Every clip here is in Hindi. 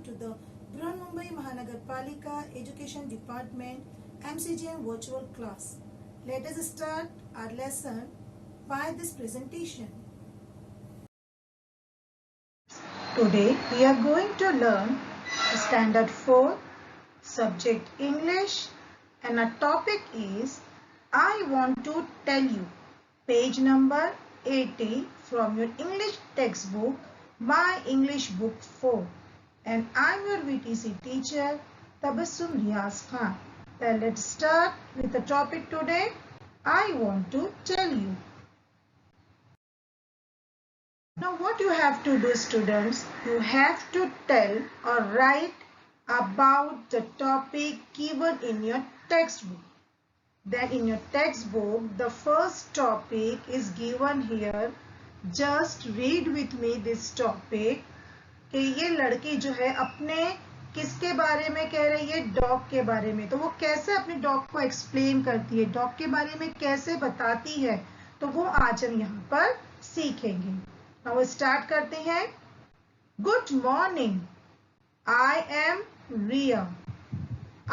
to the Mumbai Mahanagarpalika Education Department MCGM virtual class. Let us start our lesson by this presentation. Today we are going to learn Standard 4, subject English, and our topic is I want to tell you. Page number 80 from your English textbook, My English Book 4. And I'm your VTC teacher, Tabassum Riaz Khan. Then let's start with the topic today. I want to tell you. Now what you have to do, students, you have to tell or write about the topic given in your textbook. Then in your textbook, the first topic is given here. Just read with me this topic. कि ये लड़की जो है अपने किसके बारे में कह रही है, डॉग के बारे में. तो वो कैसे अपने डॉग को एक्सप्लेन करती है, डॉग के बारे में कैसे बताती है, तो वो आज हम यहाँ पर सीखेंगे. अब स्टार्ट करते हैं. Good morning, I am Riya.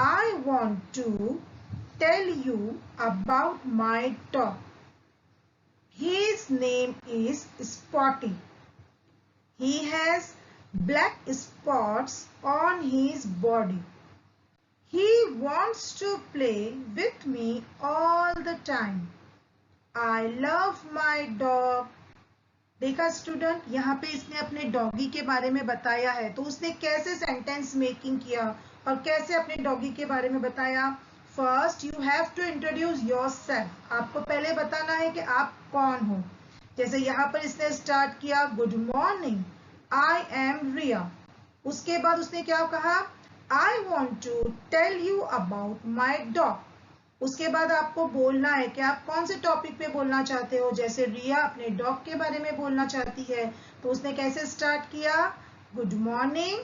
I want to tell you about my dog. His name is Spotty. He has black spots on his body. He wants to play with me all the time. I love my dog. देखा स्टूडेंट, यहाँ पे इसने अपने डॉगी के बारे में बताया है. तो उसने कैसे सेंटेंस मेकिंग किया और कैसे अपने डॉगी के बारे में बताया. First you have to introduce yourself. आपको पहले बताना है कि आप कौन हो. जैसे यहाँ पर इसने स्टार्ट किया, good morning, I am Riya. उसके बाद उसने क्या कहा, I want to tell you about my dog. उसके बाद आपको बोलना है कि आप कौन से टॉपिक पे बोलना चाहते हो. जैसे रिया अपने डॉग के बारे में बोलना चाहती है, तो उसने कैसे स्टार्ट किया, good morning,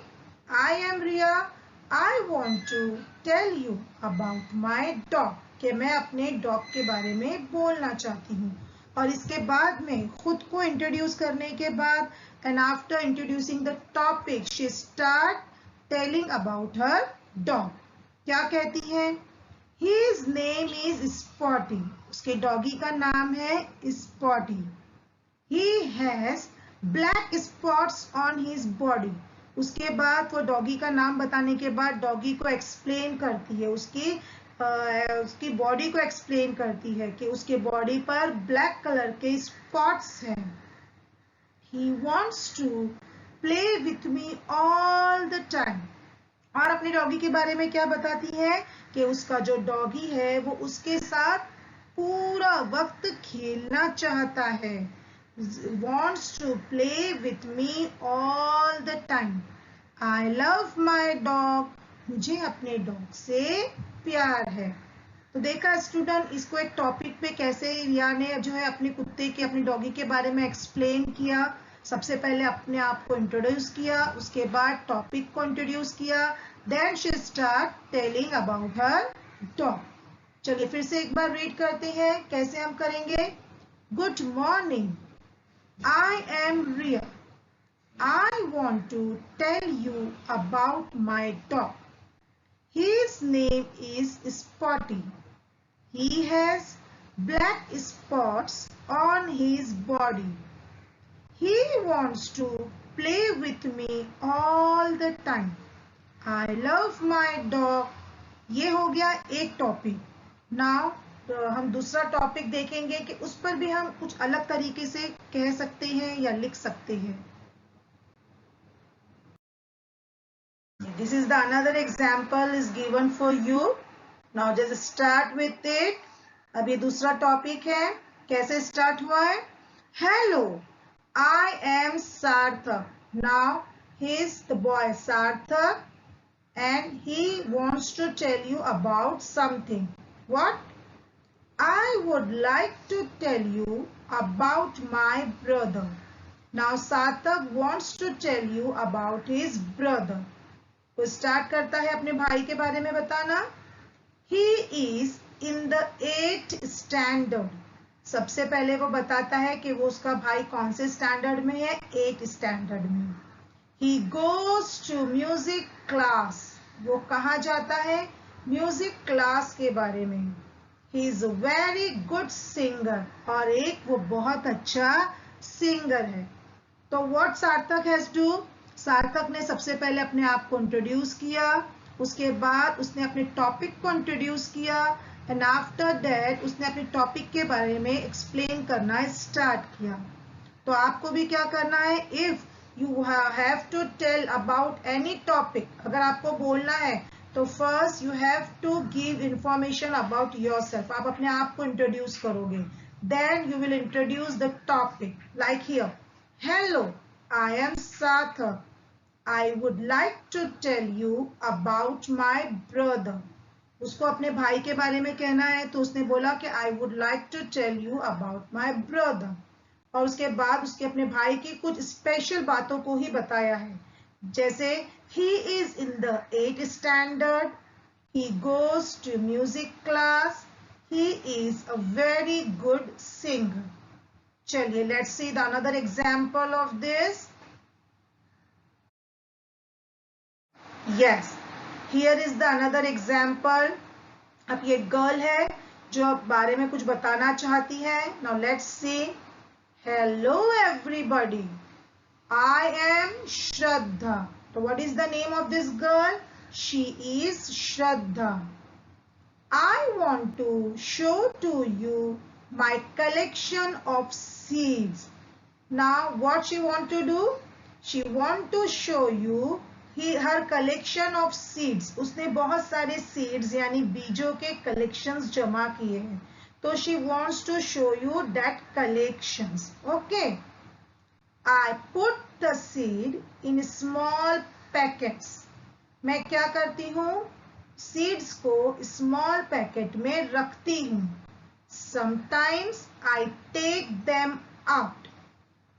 I am Riya, I want to tell you about my dog. कि मैं अपने डॉग के बारे में बोलना चाहती हूँ. और इसके बाद में खुद को इंट्रोड्यूस करने के बाद, and after introducing the topic, she start telling about her dog. क्या कहती है, his name is Spotty. उसके डॉगी का नाम है Spotty. He has black spots on his body. उसके बाद वो डॉगी का नाम बताने के बाद डॉगी को एक्सप्लेन करती है, उसकी बॉडी को एक्सप्लेन करती है कि उसके बॉडी पर ब्लैक कलर के स्पॉट्स हैं. He wants to play with me all the time. और अपने डॉगी के बारे में क्या बताती है कि उसका जो डॉगी है वो उसके साथ पूरा वक्त खेलना चाहता है. Wants to play with me all the time. I love my dog. मुझे अपने डॉग से प्यार है. तो देखा स्टूडेंट, इसको एक टॉपिक पे कैसे रिया ने जो है अपने कुत्ते के, अपने डॉगी के बारे में एक्सप्लेन किया. सबसे पहले अपने आप को इंट्रोड्यूस किया, उसके बाद टॉपिक को इंट्रोड्यूस किया. Then she start telling about her dog. चलिए फिर से एक बार रीड करते हैं. कैसे हम करेंगे, good morning, I am Riya. I want to tell you about my dog. His name is Spotty. He has black spots on his body. He wants to play with me all the time. I love my dog. ये हो गया एक टॉपिक. Now तो हम दूसरा टॉपिक देखेंगे कि उस पर भी हम कुछ अलग तरीके से कह सकते हैं या लिख सकते हैं. This is the another example is given for you. Now just start with it. अब ये दूसरा टॉपिक है. कैसे स्टार्ट हुआ है, hello, I am Sarthak. Now he is the boy Sarthak and he wants to tell you about something. What? I would like to tell you about my brother. Now Sarthak wants to tell you about his brother. वो स्टार्ट करता है अपने भाई के बारे में बताना. He is in the 8th standard. सबसे पहले वो बताता है कि वो उसका भाई कौन से स्टैंडर्ड में है, 8th स्टैंडर्ड में. He goes to music class. वो कहाँ जाता है? म्यूजिक क्लास के बारे में. He is a very good singer. और एक वो बहुत अच्छा सिंगर है. तो what सार्थक has do? सार्थक ने सबसे पहले अपने आप को इंट्रोड्यूस किया, उसके बाद उसने अपने टॉपिक को इंट्रोड्यूस किया, एंड आफ्टर दैट उसने अपने टॉपिक के बारे में एक्सप्लेन करना स्टार्ट किया. तो आपको भी क्या करना है? If you have to tell about any topic, अगर आपको बोलना है तो first you have to give information about yourself. आप अपने आप को इंट्रोड्यूस करोगे. Then you will introduce the topic. Like here, hello, I am Sarthak. I would like to tell you about my brother. उसको अपने भाई के बारे में कहना है, तो उसने बोला कि I would like to tell you about my brother. और उसके बाद उसके अपने भाई की कुछ स्पेशल बातों को ही बताया है, जैसे he is in the 8th standard, he goes to music class, he is a very good singer. चलिए, let's see the another example of this. Yes, here is the another example. अब ये गर्ल है जो बारे में कुछ बताना चाहती है. Now let's see. Hello everybody, I am Shraddha. So what is the name of this girl? She is Shraddha. I want to show to you my collection of seeds. Now what she want to do? She want to show you her collection of seeds. उसने बहुत सारे seeds यानी बीजों के collections जमा किए हैं. तो she wants to show you that collections. Okay. I put the seed in small packets. मैं क्या करती हूँ? Seeds को small packet में रखती हूँ. Sometimes I take them out.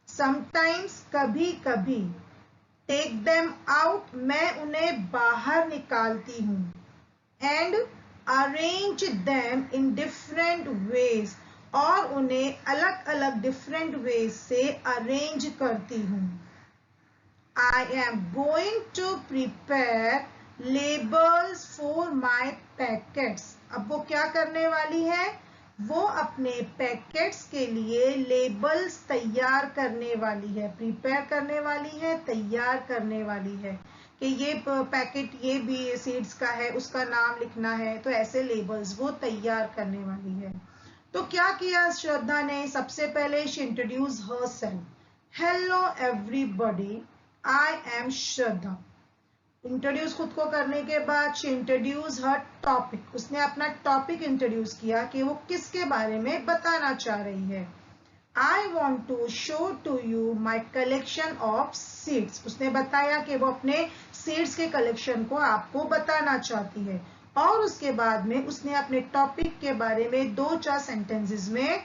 Sometimes कभी कभी. Take them out मैं उन्हें बाहर निकालती हूँ. And arrange them in different ways. और उन्हें अलग अलग different ways से arrange करती हूँ. I am going to prepare labels for my packets. अब वो क्या करने वाली है? वो अपने पैकेट्स के लिए लेबल्स तैयार करने वाली है. प्रिपेयर करने वाली है, तैयार करने वाली है कि ये पैकेट ये भी सीड्स का है, उसका नाम लिखना है. तो ऐसे लेबल्स वो तैयार करने वाली है. तो क्या किया श्रद्धा ने? सबसे पहले she introduce herself. Hello everybody, I am Shraddha. Introduce खुद को करने के बाद शी इंट्रोड्यूस हर टॉपिक. उसने अपना टॉपिक इंट्रोड्यूस किया कि वो किसके बारे में बताना चाह रही है. I want to show to you my collection of seeds. उसने बताया कि वो अपने seeds के कलेक्शन को आपको बताना चाहती है. और उसके बाद में उसने अपने टॉपिक के बारे में 2-4 सेंटेंसेस में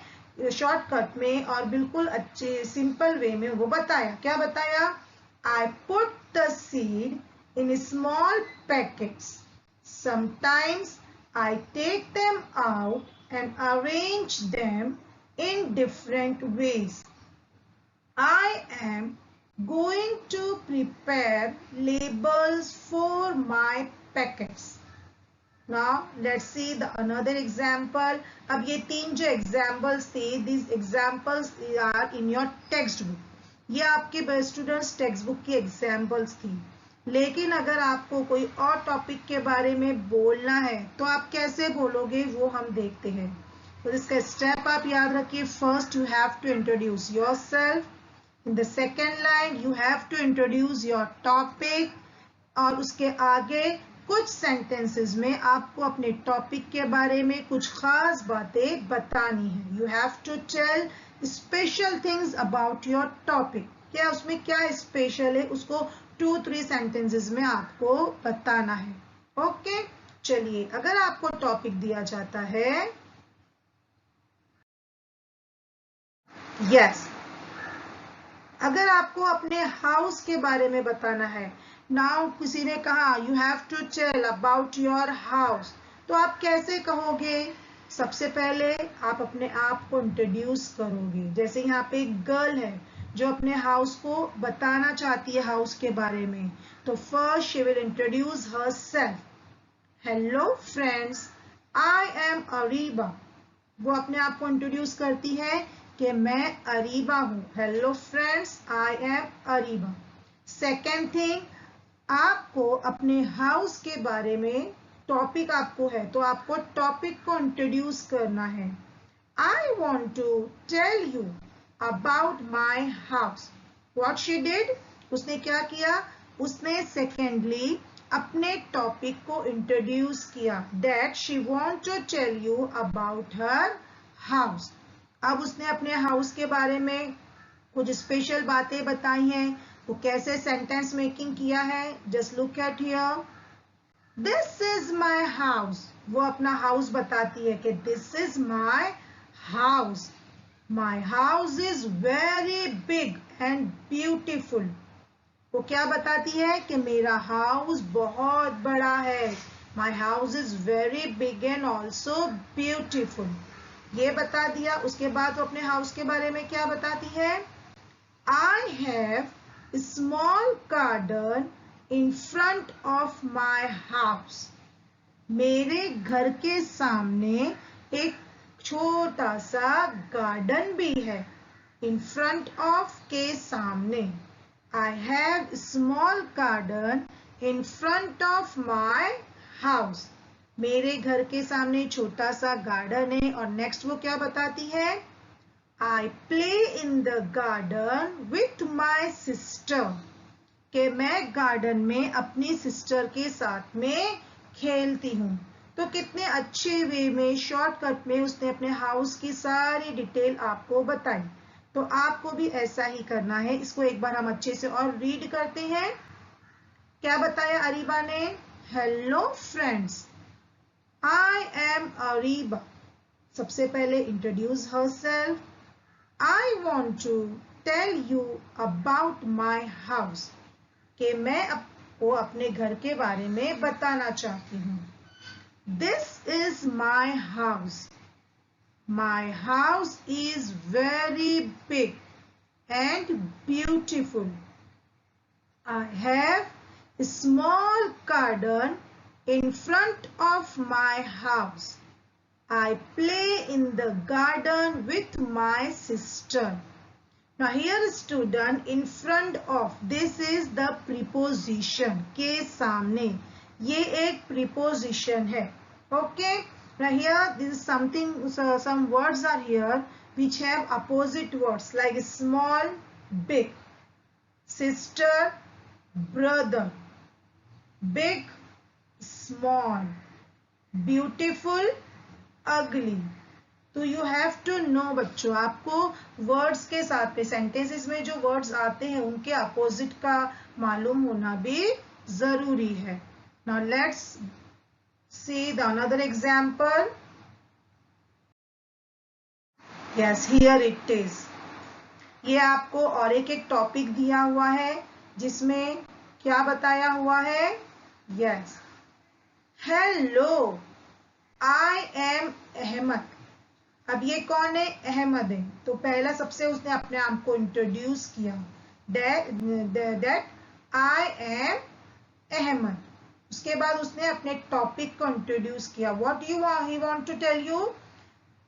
शॉर्टकट में और बिल्कुल अच्छे सिंपल वे में वो बताया. क्या बताया? I put the seed in small packets. Sometimes I take them out and arrange them in different ways. I am going to prepare labels for my packets. Now let's see the another example. अब ये 3 जो examples थे, these examples are in your textbook. ये आपके स्टूडेंट्स टेक्स्ट बुक की एग्जाम्पल्स थी. लेकिन अगर आपको कोई और टॉपिक के बारे में बोलना है तो आप कैसे बोलोगे वो हम देखते हैं. तो इसका स्टेप आप याद रखिए. First you have to introduce yourself. In the second line you have to introduce your topic. और उसके आगे कुछ सेंटेंसेस में आपको अपने टॉपिक के बारे में कुछ खास बातें बतानी है. You have to tell special things about your topic. क्या उसमें क्या स्पेशल है उसको 2-3 सेंटेंसेस में आपको बताना है. ओके, चलिए. अगर आपको टॉपिक दिया जाता है, यस, अगर आपको अपने हाउस के बारे में बताना है. नाउ किसी ने कहा you have to tell about your house, तो आप कैसे कहोगे? सबसे पहले आप अपने आप को इंट्रोड्यूस करोगे. जैसे यहाँ पे एक गर्ल है जो अपने हाउस को बताना चाहती है हाउस के बारे में। तो first she will introduce herself. Hello friends, I am Ariba. वो अपने आप को इंट्रोड्यूस करती है कि मैं अरीबा हूँ। Hello friends, I am Ariba. Second thing, आपको अपने हाउस के बारे में टॉपिक आपको है तो आपको टॉपिक को इंट्रोड्यूस करना है। I want to tell you about my house. What she did, उसने क्या किया, उसने सेकेंडली अपने टॉपिक को इंट्रोड्यूस किया। That she want to tell you about her house. अब उसने अपने हाउस के बारे में कुछ स्पेशल बातें बताई हैं। वो कैसे सेंटेंस मेकिंग किया है, just look at here. This is my house. वो अपना हाउस बताती है कि this is my house. My house is very big and beautiful. वो क्या बताती है कि मेरा हाउस बहुत बड़ा है। My house is very big and also beautiful. ये बता दिया। उसके बाद वो अपने हाउस के बारे में क्या बताती है, I have a small garden in front of my house. मेरे घर के सामने एक छोटा सा गार्डन भी है। In front of के सामने। I have a small garden in front of my house. मेरे घर के सामने छोटा सा गार्डन है। और नेक्स्ट वो क्या बताती है, I play in the garden with my sister. कि मैं गार्डन में अपनी सिस्टर के साथ में खेलती हूँ। तो कितने अच्छे वे में, शॉर्टकट में उसने अपने हाउस की सारी डिटेल आपको बताई। तो आपको भी ऐसा ही करना है। इसको एक बार हम अच्छे से और रीड करते हैं। क्या बताया अरीबा ने, hello friends, I am Ariba. सबसे पहले introduce herself. I want to tell you about my house. कि मैं आपको अपने घर के बारे में बताना चाहती हूँ। This is my house. My house is very big and beautiful. I have a small garden in front of my house. I play in the garden with my sister. Now here student, in front of, this is the preposition, के सामने, ये एक preposition है। Okay, now here this is something, some words are here which have opposite words like small, big, sister, brother, big, small, beautiful, ugly. तो यू हैव टू नो बच्चों, आपको वर्ड्स के साथ में सेंटेंसेस में जो वर्ड्स आते हैं उनके अपोजिट का मालूम होना भी जरूरी है। Now let's see the another example. Yes, here it is. ये आपको और एक टॉपिक दिया हुआ है जिसमें क्या बताया हुआ है, yes, hello I am Ahmad. अब ये कौन है, अहमद है। तो पहला सबसे उसने अपने आप को इंट्रोड्यूस किया, दैट आई एम अहमद। उसके बाद उसने अपने टॉपिक को इंट्रोड्यूस किया। What you he want to tell you,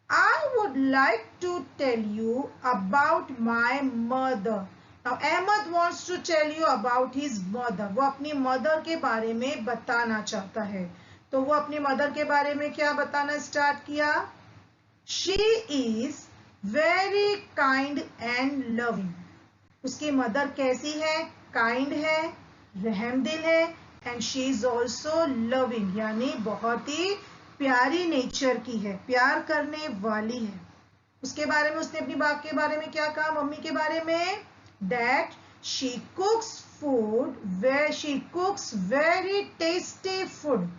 I would like to tell you about my mother. Now Ahmad wants to tell you about his mother. वो अपनी मदर के बारे में बताना चाहता है। तो वो अपनी मदर के बारे में क्या बताना स्टार्ट किया, She is very kind and loving. उसकी मदर कैसी है, काइंड है, रहमदिल है, and she is also loving, यानी बहुत ही प्यारी नेचर की है, प्यार करने वाली है। उसके बारे में उसने अपनी बाप के बारे में क्या कहा, मम्मी के बारे में, that she कुक्स food, she कुक्स very tasty food.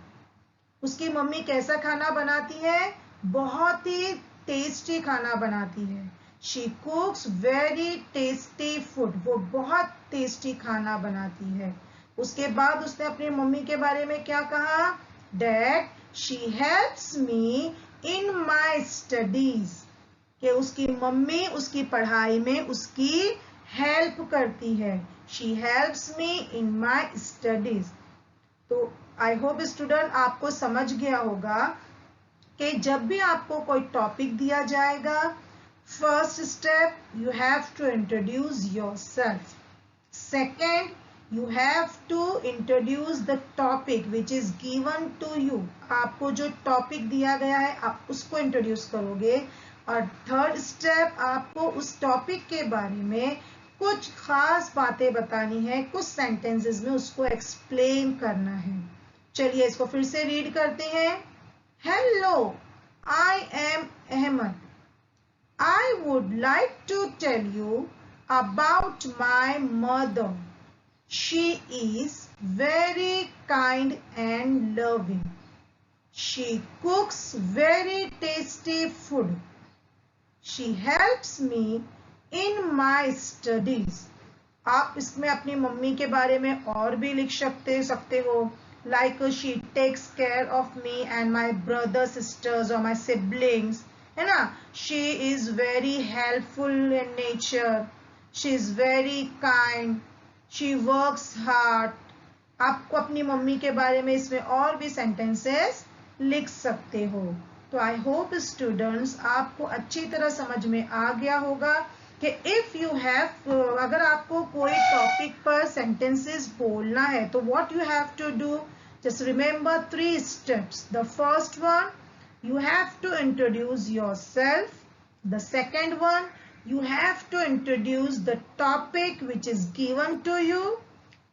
उसकी मम्मी कैसा खाना बनाती है, बहुत ही टेस्टी खाना बनाती है। शी कुक्स वेरी टेस्टी फूड, वो बहुत टेस्टी खाना बनाती है। उसके बाद उसने अपनी मम्मी के बारे में क्या कहा, that she helps me in my studies, कि उसकी मम्मी उसकी पढ़ाई में उसकी हेल्प करती है, she helps me in my studies. तो आई होप स्टूडेंट आपको समझ गया होगा कि जब भी आपको कोई टॉपिक दिया जाएगा, first step you have to introduce yourself, second you have to introduce the topic which is given to you। आपको जो टॉपिक दिया गया है आप उसको इंट्रोड्यूस करोगे, और थर्ड स्टेप आपको उस टॉपिक के बारे में कुछ खास बातें बतानी है, कुछ सेंटेंसेस में उसको एक्सप्लेन करना है। चलिए इसको फिर से रीड करते हैं। Hello, I am Ahmad. I would like to tell you about my mother. She is very kind and loving. She cooks very tasty food. She helps me in my studies. आप इसमें अपनी मम्मी के बारे में और भी लिख सकते हो, like she takes care of me and my brother, sisters or my siblings, है ना। She is very helpful in nature. She is very kind. She works hard. आपको अपनी मम्मी के बारे में इसमें और भी सेंटेंसेस लिख सकते हो। तो आई होप स्टूडेंट्स आपको अच्छी तरह समझ में आ गया होगा कि इफ यू हैव, अगर आपको कोई टॉपिक पर सेंटेंसेस बोलना है तो what you have to do, just remember 3 steps. The first one, you have to introduce yourself. The second one, you have to introduce the topic which is given to you.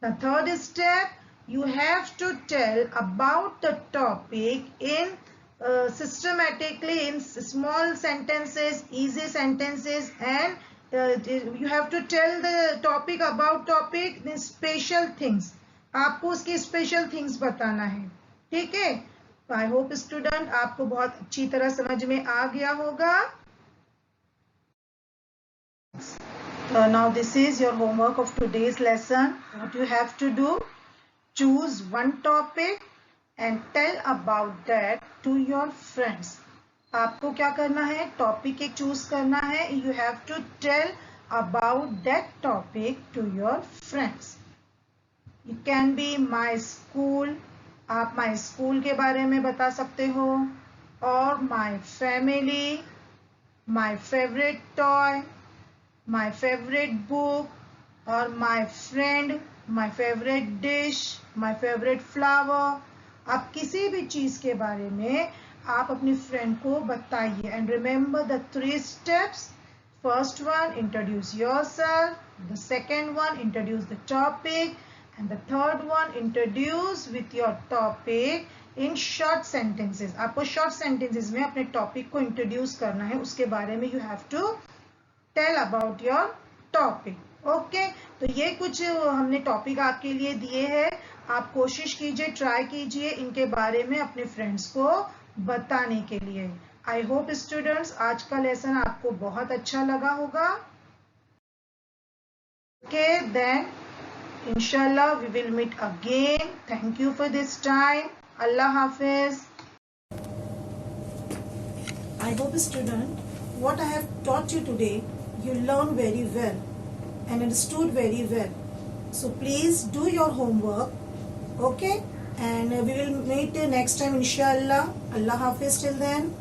The third step, you have to tell about the topic in systematically in small sentences, easy sentences, and you have to tell the topic about topic in special things. आपको उसकी special things बताना है, ठीक है। तो आई होप स्टूडेंट आपको बहुत अच्छी तरह समझ में आ गया होगा। Now this is your homework of today's lesson. What you have to do, choose one topic and tell about that to your friends. आपको क्या करना है, टॉपिक एक चूज करना है, you have to tell about that topic to your friends. It can be my school, आप my school के बारे में बता सकते हो, और my family, my favorite toy, my favorite book, or my friend, my favorite dish, my favorite flower। आप किसी भी चीज के बारे में आप अपनी फ्रेंड को बताइए। And remember the 3 steps. First one, introduce yourself. The second one, introduce the topic, and the third one, introduce with your topic in short sentences। आपको short sentences में अपने टॉपिक को इंट्रोड्यूस करना है, उसके बारे में you have to tell about your topic। Okay, तो ये कुछ हमने टॉपिक आपके लिए दिए हैं। आप कोशिश कीजिए, ट्राई कीजिए इनके बारे में अपने फ्रेंड्स को बताने के लिए। आई होप स्टूडेंट्स आज का लेसन आपको बहुत अच्छा लगा होगा। Okay then Inshallah, we will meet again. Thank you for this time. Allah Hafiz. I hope student, what I have taught you today, you learned very well and understood very well. So please do your homework. Okay? And we will meet next time inshallah. Allah Hafiz till then.